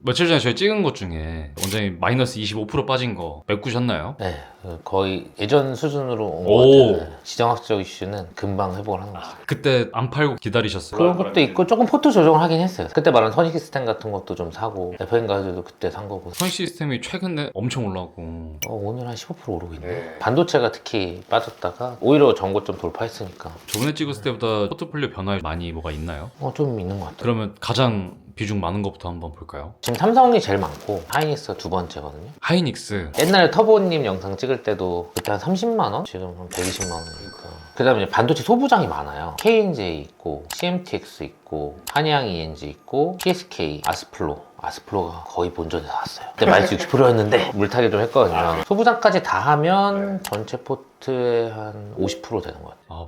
며칠 전에 저희 찍은 것 중에 원장님 마이너스 25% 빠진 거 메꾸셨나요? 네, 거의 예전 수준으로 온 오. 것 같아요. 지정학적 이슈는 금방 회복을 하는 것 같아요. 그때 안 팔고 기다리셨어요? 그런 것도 있고 조금 포트 조정을 하긴 했어요. 그때 말한 선익 시스템 같은 것도 좀 사고 FM 가지도 그때 산 거고. 선익 시스템이 최근에 엄청 올라가고 오늘 한 15% 오르고 있네. 반도체가 특히 빠졌다가 오히려 전고점 돌파했으니까 저번에 찍었을 때보다 포트폴리오 변화에 많이 뭐가 있나요? 좀 있는 것 같아요. 그러면 가장 비중 많은 것부터 한번 볼까요? 지금 삼성이 제일 많고 하이닉스가 두 번째거든요. 하이닉스 옛날에 터보님 영상 찍을 때도 그때 한 30만 원? 지금 한 120만 원이니까. 그 다음에 반도체 소부장이 많아요. KNJ 있고 CMTX 있고 한양 ENG 있고 PSK, 아스플로가 거의 본전에 나왔어요. 그때 마이너스 60%였는데 물타기 좀 했거든요. 소부장까지 다 하면 전체 포트의 한 50% 되는 것 같아요.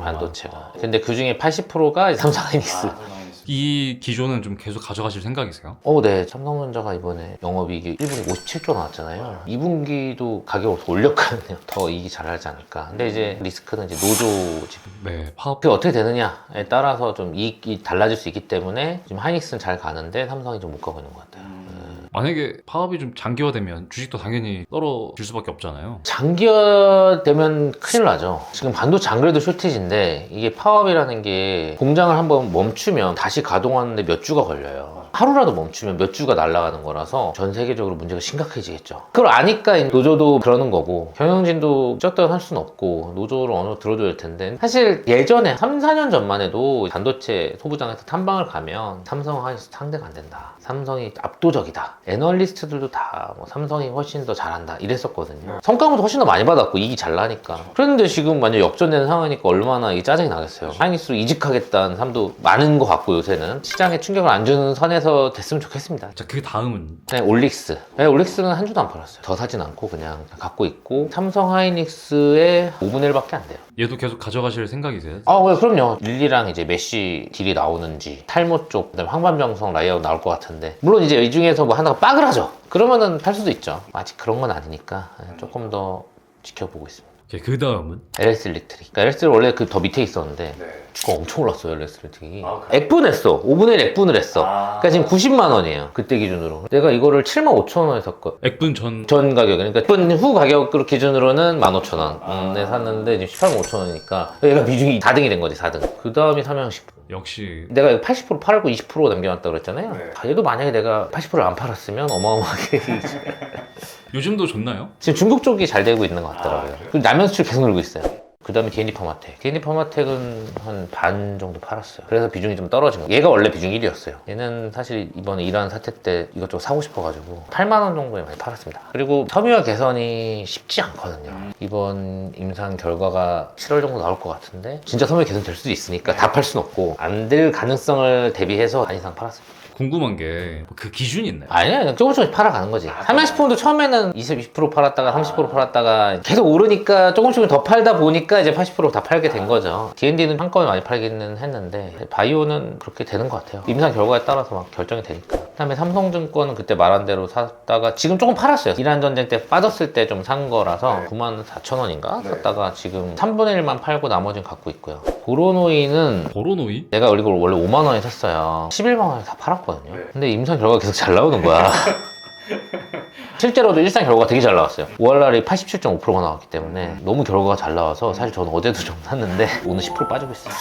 반도체가. 근데 그 중에 80%가 삼성하이닉스. 이 기조는 좀 계속 가져가실 생각이세요? 네. 삼성전자가 이번에 영업이익이 1분기 57조 나왔잖아요. 2분기도 가격을 더 올렸거든요. 더 이익이 잘하지 않을까. 근데 이제 리스크는 이제 노조 지금. 네, 파업. 그게 어떻게 되느냐에 따라서 좀 이익이 달라질 수 있기 때문에 지금 하이닉스는 잘 가는데 삼성이 좀 못 가고 있는 것 같아요. 만약에 파업이 좀 장기화되면 주식도 당연히 떨어질 수밖에 없잖아요. 장기화되면 큰일 나죠. 지금 반도체 안 그래도 쇼티지인데 이게 파업이라는 게 공장을 한번 멈추면 다시 가동하는데 몇 주가 걸려요. 하루라도 멈추면 몇 주가 날아가는 거라서 전 세계적으로 문제가 심각해지겠죠. 그걸 아니까 노조도 그러는 거고 경영진도 셧다운 할 수는 없고 노조를 어느 정도 들어줘야 될 텐데 사실 예전에 3, 4년 전만 해도 반도체 소부장에서 탐방을 가면 삼성 하이닉스 상대가 안 된다. 삼성이 압도적이다. 애널리스트들도 다 뭐 삼성이 훨씬 더 잘한다 이랬었거든요. 성과금도 훨씬 더 많이 받았고 이익이 잘 나니까. 그런데 지금 완전 역전되는 상황이니까 얼마나 이 짜증이 나겠어요. 하이닉스로 이직하겠다는 사람도 많은 것 같고 요새는 시장에 충격을 안 주는 선에서 됐으면 좋겠습니다. 자, 그 다음은 네, 올릭스. 네, 올릭스는 한 주도 안 팔았어요. 더 사진 않고 그냥 갖고 있고 삼성 하이닉스의 5분의 1밖에 안 돼요. 얘도 계속 가져가실 생각이세요? 네, 그럼요. 릴리랑 이제 메쉬 딜이 나오는지 탈모 쪽, 그다음에 항반병성 라이아웃 나올 것 같은데 물론 이제 이 중에서 뭐 하나가 빠글하죠. 그러면은 팔 수도 있죠. 아직 그런 건 아니니까 조금 더 지켜보고 있습니다. 그 다음은 LS 일렉트릭. 그러니까 LS 원래 그 더 밑에 있었는데 주가 엄청 올랐어요. LS 일렉트릭이. 액분했어. 5분의 1 액분을 했어. 그러니까 지금 90만 원이에요. 그때 기준으로. 내가 이거를 7만 5천 원에 샀거든. 액분 전 가격. 그러니까 액분 후 가격으로 기준으로는 15,000원에 샀는데 지금 18만 5천 원이니까 얘가 비중이 4등이 된 거지. 4등. 그 다음이 삼양식. 역시 내가 80% 팔고 20% 남겨놨다고 그랬잖아요. 얘도 만약에 내가 80%를 안 팔았으면 어마어마하게 요즘도 좋나요? 지금 중국 쪽이 잘 되고 있는 것 같더라고요. 그리고 라면 수출 계속 늘고 있어요. 그 다음에 D&D 퍼마텍. D&D 퍼마텍은 한 반 정도 팔았어요. 그래서 비중이 좀 떨어진 거예요. 얘가 원래 비중 1위였어요. 얘는 사실 이번에 이란 사태 때 이것저것 사고 싶어가지고 8만 원 정도에 많이 팔았습니다. 그리고 섬유화 개선이 쉽지 않거든요. 이번 임상 결과가 7월 정도 나올 것 같은데 진짜 섬유화 개선 될 수도 있으니까 다 팔 수는 없고 안 될 가능성을 대비해서 반 이상 팔았습니다. 궁금한 게 그 기준이 있나요? 아니야, 그냥 조금씩 팔아가는 거지. 삼양식품도 처음에는 20% 팔았다가 30% 팔았다가 계속 오르니까 조금씩 더 팔다 보니까 이제 80% 다 팔게 된 거죠. D&D는 한꺼번에 많이 팔기는 했는데 바이오는 그렇게 되는 것 같아요. 임상 결과에 따라서 막 결정이 되니까. 그다음에 삼성증권은 그때 말한 대로 샀다가 지금 조금 팔았어요. 이란 전쟁 때 빠졌을 때 좀 산 거라서 94,000원인가 샀다가 지금 3분의 1만 팔고 나머지는 갖고 있고요. 보로노이는 보로노이? 내가 이걸 원래 5만 원에 샀어요. 11만 원에 다 팔았거든요. 근데 임상 결과가 계속 잘 나오는 거야. 실제로도 일상 결과가 되게 잘 나왔어요. 5월날이 87.5%가 나왔기 때문에 너무 결과가 잘 나와서 사실 저는 어제도 좀 샀는데 오늘 10% 빠지고 있어요.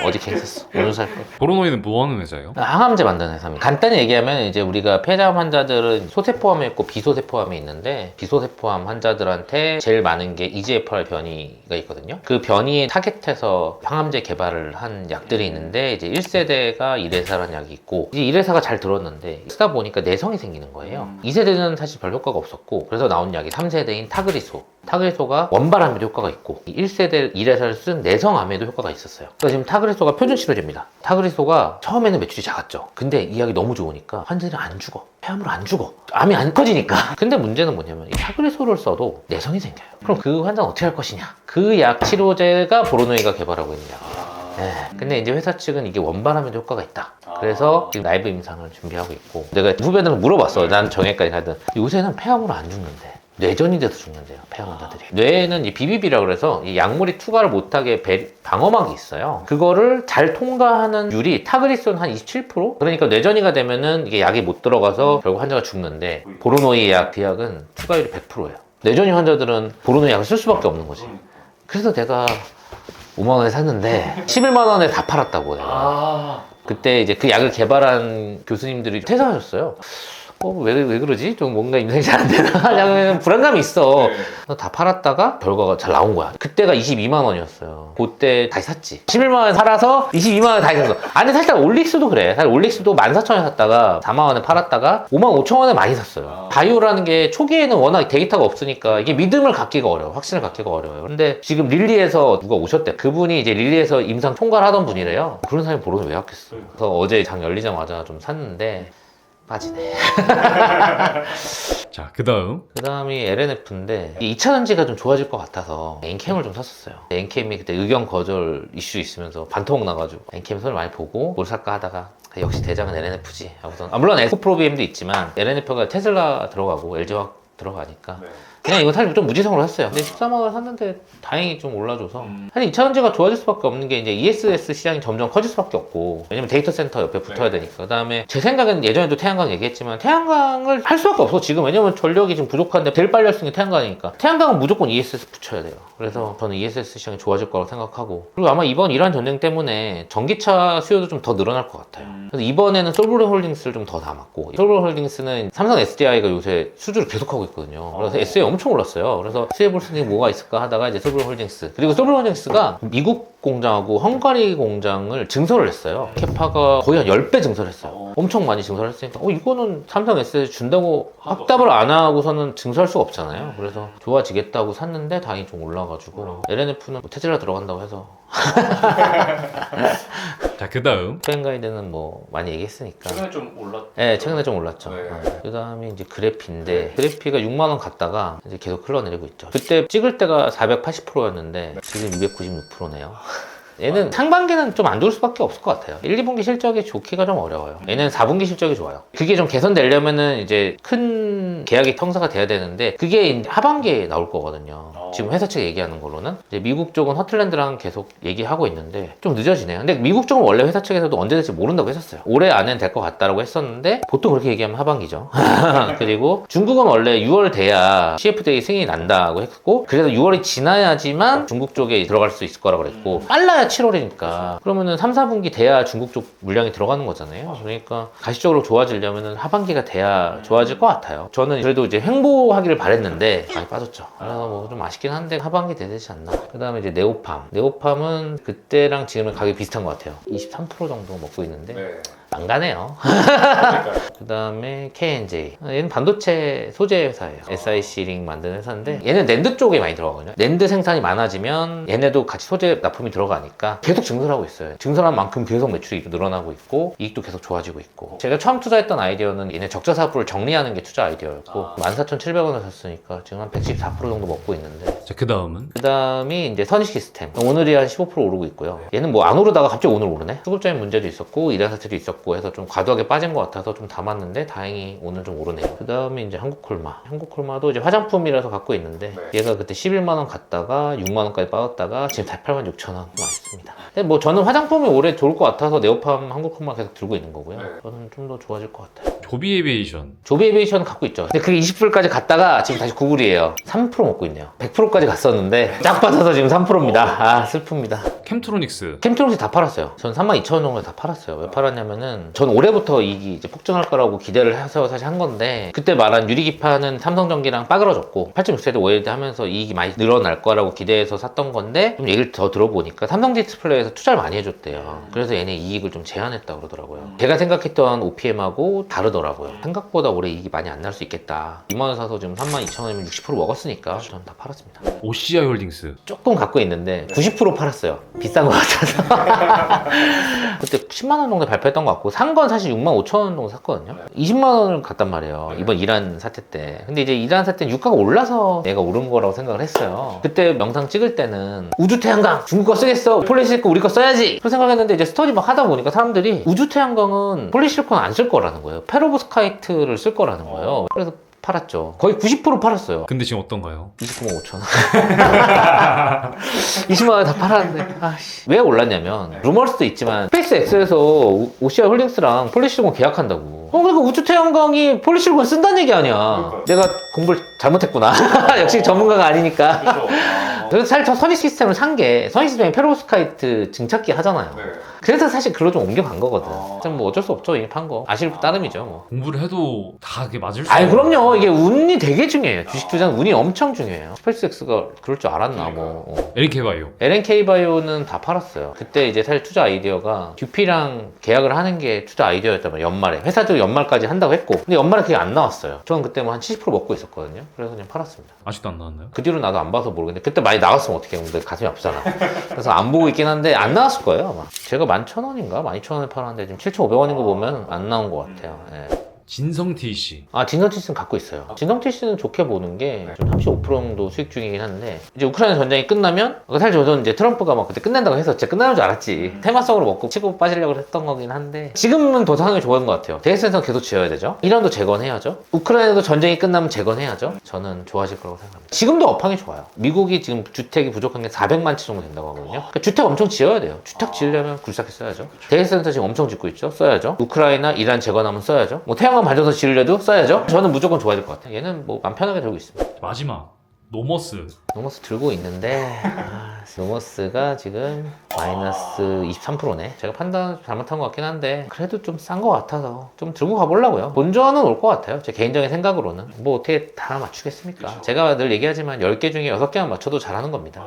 어저께 했었어. 오늘 살 거. 보로노이는 뭐 하는 회사예요? 항암제 만드는 회사입니다. 간단히 얘기하면 이제 우리가 폐암 환자들은 소세포암이 있고 비소세포암이 있는데 비소세포암 환자들한테 제일 많은 게 EGFR 변이가 있거든요. 그 변이에 타겟해서 항암제 개발을 한 약들이 있는데 이제 1세대가 이레사라는 약이 있고 이제 이레사가 잘 들었는데 쓰다 보니까 내성이 생기는 거예요. 2세대는 사실 별 효과가 없었고 그래서 나온 약이 3세대인 타그리소. 타그리소가 원발암에도 효과가 있고 1세대 이레사를 쓴 내성암에도 효과가 있었어요. 그래서 지금 타그리소가 표준 치료제입니다. 타그리소가 처음에는 매출이 작았죠. 근데 이 약이 너무 좋으니까 환자들이 안 죽어. 폐암으로 안 죽어. 암이 안 커지니까. 근데 문제는 뭐냐면 이 타그리소를 써도 내성이 생겨요. 그럼 그 환자는 어떻게 할 것이냐. 그 약 치료제가 보로노이가 개발하고 있는 약이에요. 네. 근데 이제 회사 측은 이게 원발암에도 효과가 있다. 그래서 지금 라이브 임상을 준비하고 있고 내가 후배들은 물어봤어. 난 정액까지 가든 요새는 폐암으로 안 죽는데 뇌전이 돼서 죽는데요, 폐암 환자들이. 뇌에는 이 BBB라고 그래서 이 약물이 투과를 못하게 방어막이 있어요. 그거를 잘 통과하는 율이 타그리스는 한 27%? 그러니까 뇌전이가 되면은 이게 약이 못 들어가서 결국 환자가 죽는데, 보로노이 약, 그 약은 투과율이 100%예요. 뇌전이 환자들은 보로노이 약을 쓸 수밖에 없는 거지. 그래서 내가 5만 원에 샀는데 11만 원에 다 팔았다고 내가. 그때 이제 그 약을 개발한 교수님들이 퇴사하셨어요. 왜 그러지? 좀 뭔가 임상이 잘 안 되나? 약간 불안감이 있어. 그래서 다 팔았다가 결과가 잘 나온 거야. 그때가 22만 원이었어요. 그때 다시 샀지. 11만 원에 살아서 22만 원에 다시 샀어. 아니, 사실 올릭스도 그래. 사실 올릭스도 14,000원에 샀다가 4만 원에 팔았다가 55,000원에 많이 샀어요. 바이오라는 게 초기에는 워낙 데이터가 없으니까 이게 믿음을 갖기가 어려워. 확신을 갖기가 어려워요. 근데 지금 릴리에서 누가 오셨대. 그분이 이제 릴리에서 임상 총괄 하던 분이래요. 그런 사람이 보러서 왜 왔겠어. 그래서 어제 장 열리자마자 좀 샀는데 빠지네. 자, 그 다음이 LNF인데 2차전지가 좀 좋아질 것 같아서 엔캠을 좀 샀었어요. 엔캠이 그때 의견 거절 이슈 있으면서 반토막 나가지고 엔캠 손을 많이 보고 뭘 살까 하다가 역시 대장은 LNF지 하고서, 물론 에코프로비엠도 있지만 LNF가 테슬라 들어가고 LG화학 들어가니까 그냥 이거 사실 좀 무지성으로 샀어요. 근데 14만 원 샀는데 다행히 좀 올라줘서 사실 2차전지가 좋아질 수밖에 없는 게 이제 ESS 시장이 점점 커질 수밖에 없고, 왜냐면 데이터 센터 옆에 붙어야 되니까. 그 다음에 제 생각에는 예전에도 태양광 얘기했지만 태양광을 할 수밖에 없어 지금. 왜냐면 전력이 지금 부족한데 제일 빨리 할 수 있는 게 태양광이니까 태양광은 무조건 ESS 붙여야 돼요. 그래서 저는 ESS 시장이 좋아질 거라고 생각하고, 그리고 아마 이번 이란 전쟁 때문에 전기차 수요도 좀 더 늘어날 것 같아요. 그래서 이번에는 솔브레 홀딩스를 좀 더 담았고, 솔브레 홀딩스는 삼성 SDI가 요새 수주를 계속하고 있거든요. 그래서 SDI 엄청 올랐어요. 그래서 수혜 볼 수 있는 게 뭐가 있을까 하다가 이제 솔브레 홀딩스, 그리고 솔브레 홀딩스가 미국 공장하고 헝가리 공장을 증설을 했어요. 캐파가 거의 한 10배 증설했어요. 엄청 많이 증설했으니까 이거는 삼성 SDI 준다고 확답을 안 하고서는 증설할 수가 없잖아요. 그래서 좋아지겠다고 샀는데 다행히 좀 올라가지고, LNF는 테슬라 들어간다고 해서 자, 그 다음 트렌가이드는 뭐 많이 얘기했으니까 최근에 좀 올랐죠? 네, 최근에 좀 올랐죠. 네. 그 다음에 이제 그래피인데, 그래피가 6만원 갔다가 이제 계속 흘러내리고 있죠. 그때 찍을 때가 480%였는데 지금 296%네요. 얘는 상반기는 좀 안 좋을 수밖에 없을 것 같아요. 1, 2분기 실적이 좋기가 좀 어려워요. 얘는 4분기 실적이 좋아요. 그게 좀 개선되려면은 이제 큰 계약이 형사가 돼야 되는데, 그게 이제 하반기에 나올 거거든요. 지금 회사 측 얘기하는 거로는 이제 미국 쪽은 허틀랜드랑 계속 얘기하고 있는데 좀 늦어지네요. 근데 미국 쪽은 원래 회사 측에서도 언제 될지 모른다고 했었어요. 올해 안엔 될 것 같다라고 했었는데 보통 그렇게 얘기하면 하반기죠. 그리고 중국은 원래 6월 돼야 CFDA 승인이 난다고 했고, 그래서 6월이 지나야지만 중국 쪽에 들어갈 수 있을 거라고 그랬고, 빨라야 7월이니까 그러면은 3, 4분기 돼야 중국 쪽 물량이 들어가는 거잖아요. 그러니까 가시적으로 좋아지려면은 하반기가 돼야 좋아질 것 같아요. 저는 그래도 이제 횡보하기를 바랬는데 많이 빠졌죠. 그래서 뭐 좀 아쉽긴 한데 하반기 되지 않나. 그 다음에 이제 네오팜은 그때랑 지금은 가격이 비슷한 것 같아요. 23% 정도 먹고 있는데 안 가네요. 그 다음에 K&J. 얘는 반도체 소재 회사예요. SiC 링 만드는 회사인데, 얘는 낸드 쪽에 많이 들어가거든요. 낸드 생산이 많아지면 얘네도 같이 소재 납품이 들어가니까 계속 증설하고 있어요. 증설한 만큼 계속 매출이 늘어나고 있고 이익도 계속 좋아지고 있고. 제가 처음 투자했던 아이디어는 얘네 적자 사업부를 정리하는 게 투자 아이디어였고 14,700원을 샀으니까 지금 한 114% 정도 먹고 있는데. 자, 그 다음이 이제 선희 시스템. 오늘이 한 15% 오르고 있고요. 얘는 뭐 안 오르다가 갑자기 오늘 오르네. 수급적인 문제도 있었고 이란 사태도 있었고 해서 좀 과도하게 빠진 것 같아서 좀 담았는데 다행히 오늘 좀 오르네요. 그 다음에 이제 한국콜마도 이제 화장품이라서 갖고 있는데, 얘가 그때 11만원 갔다가 6만원까지 빠졌다가 지금 86,000원 아쉽습니다. 근데 뭐 저는 화장품이 올해 좋을 것 같아서 네오팜 한국콜마 계속 들고 있는 거고요. 저는 좀 더 좋아질 것 같아요. 조비 에비에이션 조비 에비에이션 갖고 있죠. 근데 그게 20불까지 갔다가 지금 다시 9불이에요. 3% 먹고 있네요. 100%까지 갔었는데 쫙 빠져서 지금 3%입니다. 슬픕니다. 캠트로닉스 캠트로닉스 다 팔았어요. 전 32,000원 정도에 다 팔았어요. 왜 팔았냐면은 전 올해부터 이익이 이제 폭증할 거라고 기대를 해서 사실 한 건데, 그때 말한 유리기판은 삼성전기랑 빠그러졌고 8.6세대 OLED 하면서 이익이 많이 늘어날 거라고 기대해서 샀던 건데, 좀 얘기를 더 들어보니까 삼성 디스플레이에서 투자를 많이 해줬대요. 그래서 얘네 이익을 좀 제한했다 그러더라고요. 제가 생각했던 OPM하고 다르더라고요. 생각보다 올해 이익이 많이 안 날 수 있겠다. 2만원 사서 지금 32,000원이면 60% 먹었으니까 저는 다 팔았습니다. OCI 홀딩스 조금 갖고 있는데 90% 팔았어요. 비싼 것 같아서. 그때 10만원 정도 발표했던 것 같고, 산 건 사실 65,000원 정도 샀거든요. 20만원을 갔단 말이에요. 이번 이란 사태 때. 근데 이제 이란 사태 는 유가가 올라서 얘가 오른 거라고 생각을 했어요. 그때 영상 찍을 때는 우주태양광 중국 거 쓰겠어, 폴리실리콘 우리 거 써야지, 그런 생각했는데 이제 스터디 막 하다 보니까 사람들이 우주태양광은 폴리실리콘 안 쓸 거라는 거예요. 페로브스카이트를 쓸 거라는 거예요. 그래서 팔았죠. 거의 90% 팔았어요. 근데 지금 어떤가요? 29만 5천 원. 20만 원에 다 팔았는데 아씨. 왜 올랐냐면 루머스도 있지만 스페이스X에서 오시아 홀딩스랑 폴리시리콘 계약한다고. 그러니까 우주태양광이 폴리시리콘 쓴다는 얘기 아니야. 내가 공부를 잘못했구나. 역시 전문가가 아니니까. 그래서 사실 저 선익 시스템을 산 게 선익 시스템이 페로스카이트 증착기 하잖아요. 그래서 사실 글로 좀 옮겨간 거거든. 좀 뭐 어쩔 수 없죠. 이미 판 거. 아실 따름이죠. 뭐. 공부를 해도 다 그게 맞을 수 아니 없어요. 그럼요. 이게 운이 되게 중요해요. 주식 투자는 운이 엄청 중요해요. 스페이스X가 그럴 줄 알았나 뭐. LK바이오. LNK바이오는 다 팔았어요. 그때 이제 사실 투자 아이디어가 듀피랑 계약을 하는 게 투자 아이디어였단 말이에요. 연말에. 회사들이 연말까지 한다고 했고. 근데 연말에 그게 안 나왔어요. 저는 그때 뭐 한 70% 먹고 있었거든요. 그래서 그냥 팔았습니다. 아직도 안 나왔나요? 그 뒤로 나도 안 봐서 모르겠는데 그때 많이 나갔으면 어떡해. 근데 가슴이 아프잖아. 그래서 안 보고 있긴 한데 안 나왔을 거예요 아마. 제가 11,000원인가? 12,000원에 팔았는데 지금 7,500원인 거 보면 안 나온 것 같아요. 예. 진성 TC. 아, 진성TC는 갖고 있어요. 진성TC는 좋게 보는 게 지금 35% 정도 수익 중이긴 한데 이제 우크라이나 전쟁이 끝나면 사실 저는 이제 트럼프가 막 그때 끝낸다고 해서 진짜 끝나는 줄 알았지. 테마성으로 먹고 치고 빠지려고 했던 거긴 한데 지금은 더 상황이 좋은 것 같아요. 데이센터는 계속 지어야 되죠. 이란도 재건해야죠. 우크라이나도 전쟁이 끝나면 재건해야죠. 저는 좋아질 거라고 생각합니다. 지금도 업황이 좋아요. 미국이 지금 주택이 부족한 게 400만 채 정도 된다고 하거든요. 그러니까 주택 엄청 지어야 돼요. 주택 지으려면 굴삭해 써야죠. 데이센터 지금 엄청 짓고 있죠. 써야죠. 우크라이나, 이란 재건하면 써야죠. 뭐 태양광 발전소 지으려도 써야죠. 저는 무조건 좋아질 것 같아요. 얘는 뭐 맘 편하게 들고 있습니다. 마지막 노머스. 노머스 들고 있는데 노머스가 지금 마이너스 23%네. 제가 판단 잘못한 것 같긴 한데 그래도 좀 싼 것 같아서 좀 들고 가보려고요. 본전은 올 것 같아요. 제 개인적인 생각으로는. 뭐 어떻게 다 맞추겠습니까? 그쵸. 제가 늘 얘기하지만 10개 중에 6개만 맞춰도 잘하는 겁니다.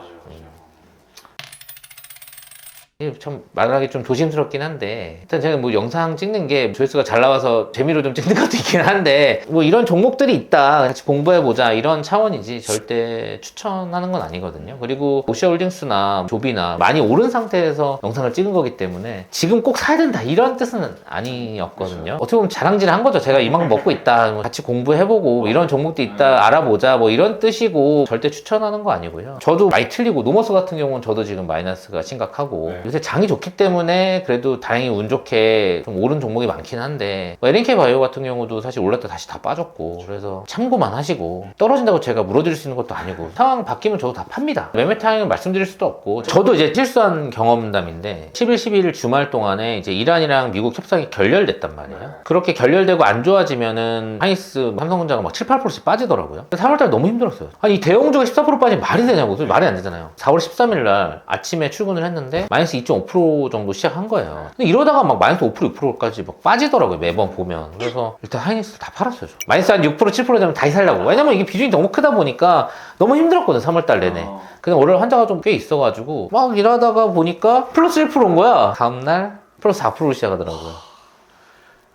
참 말하기 좀 조심스럽긴 한데 일단 제가 뭐 영상 찍는 게 조회수가 잘 나와서 재미로 좀 찍는 것도 있긴 한데 뭐 이런 종목들이 있다 같이 공부해보자 이런 차원이지 절대 추천하는 건 아니거든요. 그리고 오시아홀딩스나 조비나 많이 오른 상태에서 영상을 찍은 거기 때문에 지금 꼭 사야 된다 이런 뜻은 아니었거든요. 어떻게 보면 자랑질을 한 거죠. 제가 이만큼 먹고 있다 뭐 같이 공부해보고 이런 종목도 있다 알아보자 뭐 이런 뜻이고 절대 추천하는 거 아니고요. 저도 많이 틀리고 노머스 같은 경우는 저도 지금 마이너스가 심각하고 요새 장이 좋기 때문에 그래도 다행히 운 좋게 좀 오른 종목이 많긴 한데 뭐 LNK 바이오 같은 경우도 사실 올랐다 다시 다 빠졌고 그래서 참고만 하시고 떨어진다고 제가 물어드릴 수 있는 것도 아니고 상황 바뀌면 저도 다 팝니다. 매매 타임을 말씀드릴 수도 없고 저도 이제 실수한 경험담인데 10일 11일 주말 동안에 이제 이란이랑 미국 협상이 결렬됐단 말이에요. 그렇게 결렬되고 안 좋아지면은 하이닉스 삼성전자가 막 7, 8%씩 빠지더라고요. 3월달에 너무 힘들었어요. 아니 대형주가 14% 빠지면 말이 되냐고. 말이 안 되잖아요. 4월 13일 날 아침에 출근을 했는데 마이너스 2.5% 정도 시작한 거예요. 근데 이러다가 막 마이너스 5%, 6%까지 막 빠지더라고요. 매번 보면. 그래서 일단 하이닉스 다 팔았어요. 저. 마이너스 한 6%, 7% 되면 다시 살려고. 왜냐면 이게 비중이 너무 크다 보니까 너무 힘들었거든. 3월달 내내. 그냥 월요일 환자가 좀 꽤 있어가지고 막 일하다가 보니까 플러스 1%인 거야. 다음날 플러스 4%로 시작하더라고요.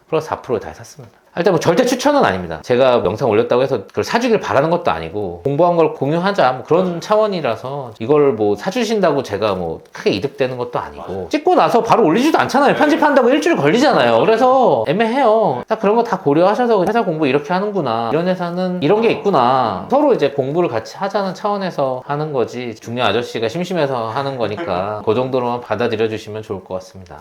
플러스 4%에 다시 샀습니다. 일단 뭐 절대 추천은 아닙니다. 제가 영상 올렸다고 해서 그걸 사주길 바라는 것도 아니고 공부한 걸 공유하자 뭐 그런 차원이라서 이걸 뭐 사주신다고 제가 뭐 크게 이득되는 것도 아니고 찍고 나서 바로 올리지도 않잖아요. 편집한다고 일주일 걸리잖아요. 그래서 애매해요. 딱 그런 거 다 고려하셔서 회사 공부 이렇게 하는구나. 이런 회사는 이런 게 있구나. 서로 이제 공부를 같이 하자는 차원에서 하는 거지 중년 아저씨가 심심해서 하는 거니까 그 정도로만 받아들여 주시면 좋을 것 같습니다.